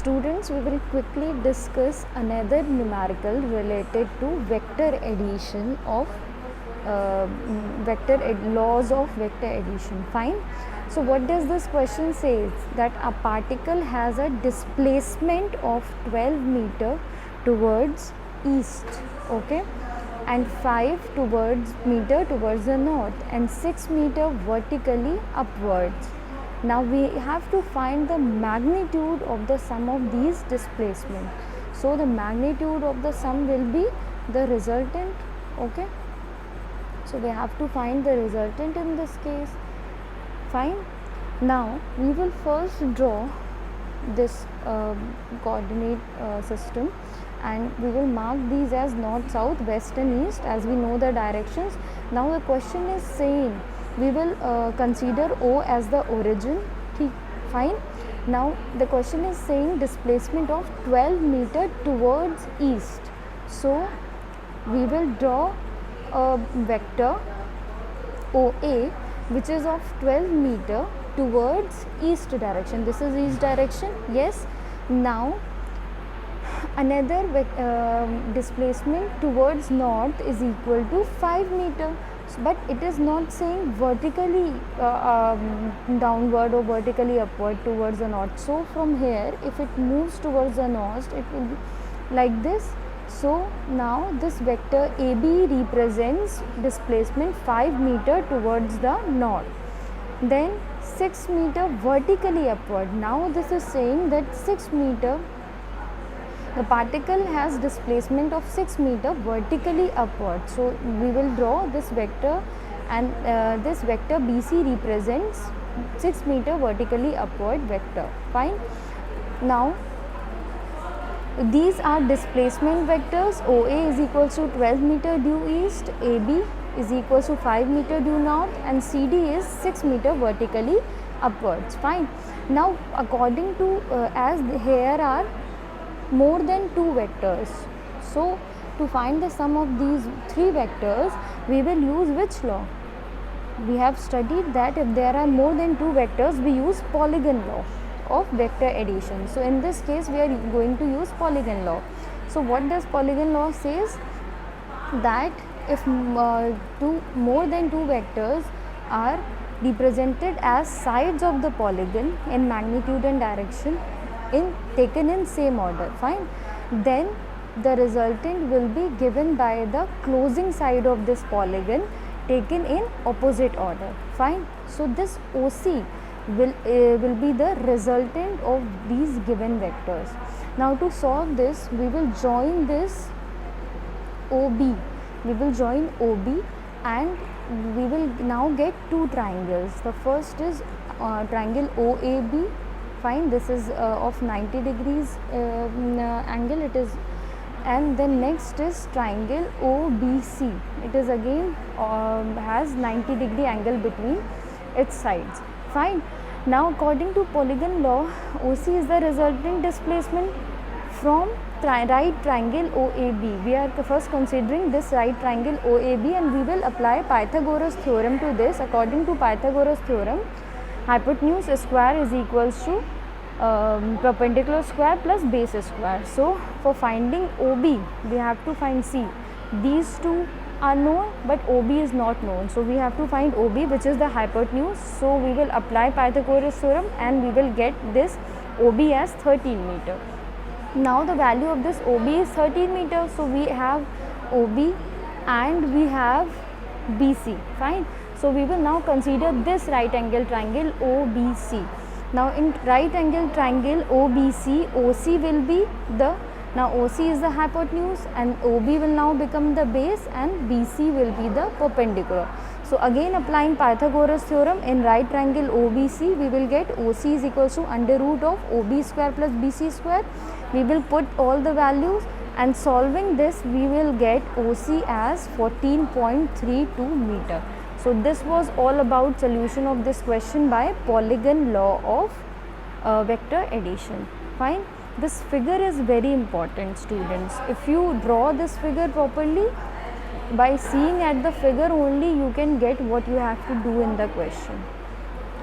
Students, we will quickly discuss another numerical related to vector addition of laws of vector addition. Fine. So what does this question say? That a particle has a displacement of 12 meter towards east, okay, and 5 meter towards the north, and 6 meter vertically upwards. Now we have to find the magnitude of the sum of these displacement. So the magnitude of the sum will be the resultant, okay. So we have to find the resultant in this case. Fine. Now we will first draw this coordinate system, and we will mark these as north, south, west and east as we know the directions. Now the question is saying we will consider O as the origin. Fine. Now the question is saying displacement of 12 meter towards east. So we will draw a vector OA which is of 12 meter towards east direction. This is east direction, yes. Now another displacement towards north is equal to 5 meter, but it is not saying vertically downward or vertically upward towards the north. So from here, if it moves towards the north, it will be like this. So now this vector AB represents displacement 5 meter towards the north, then 6 meter vertically upward. Now this is saying that 6 meter, the particle has displacement of 6 meter vertically upward. So we will draw this vector, and this vector BC represents 6 meter vertically upward vector. Fine. Now these are displacement vectors. OA is equals to 12 meter due east, AB is equals to 5 meter due north, and CD is 6 meter vertically upwards. Fine. Now according to as here are more than 2 vectors, so to find the sum of these 3 vectors we will use which law? We have studied that if there are more than 2 vectors we use polygon law of vector addition. So in this case we are going to use polygon law. So what does polygon law says? That if more than 2 vectors are represented as sides of the polygon in magnitude and direction taken in same order, fine, then the resultant will be given by the closing side of this polygon taken in opposite order. Fine. So this OC will be the resultant of these given vectors. Now to solve this, we will join this OB. We will join OB and we will now get 2 triangles. The first is triangle OAB. Fine, this is of 90 degrees angle it is, and then next is triangle OBC. It is again has 90 degree angle between its sides. Fine. Now according to polygon law, OC is the resultant displacement from right triangle OAB. We are first considering this right triangle OAB, and we will apply Pythagoras theorem to this. According to Pythagoras theorem, hypotenuse square is equals to perpendicular square plus base square. So for finding OB we have to find C. These 2 are known but OB is not known, so we have to find OB, which is the hypotenuse. So we will apply Pythagoras theorem and we will get this OB as 13 meter. Now the value of this OB is 13 meter, so we have OB and we have BC. Fine. So we will now consider this right angle triangle OBC. Now in right angle triangle OBC, OC will be the, now OC is the hypotenuse and OB will now become the base and BC will be the perpendicular. So again applying Pythagoras theorem, in right triangle OBC we will get OC is equals to under root of OB square plus BC square. We will put all the values, and solving this we will get OC as 14.32 meter. So this was all about solution of this question by polygon law of vector addition. Fine. This figure is very important, students. If you draw this figure properly, by seeing at the figure only you can get what you have to do in the question.